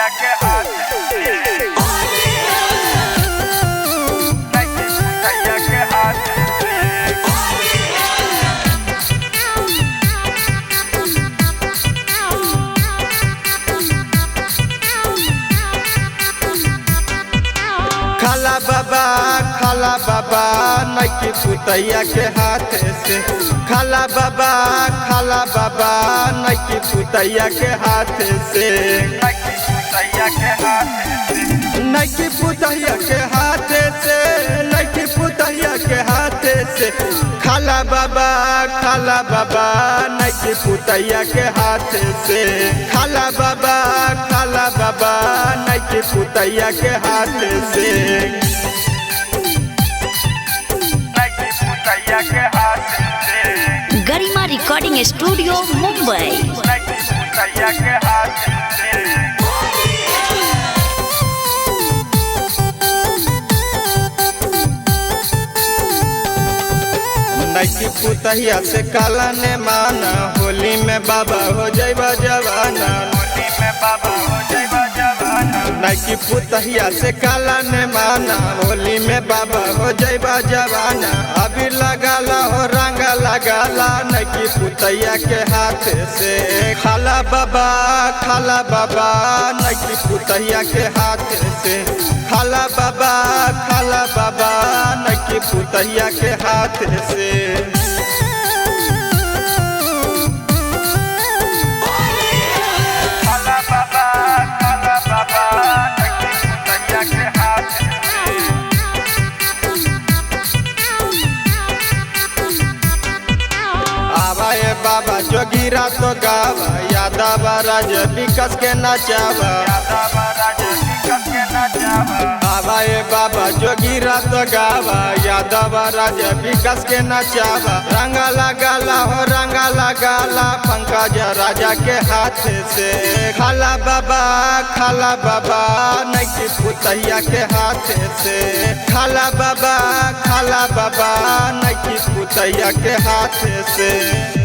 पुतैया के हाथ से नैकी पुतैया के हाथ से खाला बाबा नैकी पुतैया के हाथ से खाला बाबा नैकी पुतैया के हाथ से नैकी पुतैया के हाथ से नैकी पुतैया के हाथ से नैकी पुतैया के हाथ से खाला बाबा नैकी पुतैया के हाथ से खाला बाबा नैकी पुतैया के हाथ से नैकी पुतैया के हाथ से गरिमा रिकॉर्डिंग स्टूडियो मुंबई। नैकी पुतैया के हाथ से नैकी पुतैया से काला ने माना होली में बाबा हो जाइबा जवाना होली में बाबा हो जाइबा जवाना नैकी पुतैया से काला ने माना होली में बाबा हो जाइबा जवाना अभी लगाला हो रंगा लगाला नैकी पुतैया के हाथ से खाला बाबा नैकी पुतैया के हाथ से खाला बाबा नैकी पुतैया के हाथ से खाला बाबा नैकी पुतैया के हाथ से आवाए बाबा जोगिरा तो गावा यादव राज विकास के नचावा यादव राज विकास के नचावा आवाए बाबा जोगिरा तो गावा यादव राज विकास के नचावा रंगा लगाला पंकज राजा के हाथ से खाला बाबा नैकी पुतैया के हाथ से खाला बाबा नैकी पुतैया के हाथ से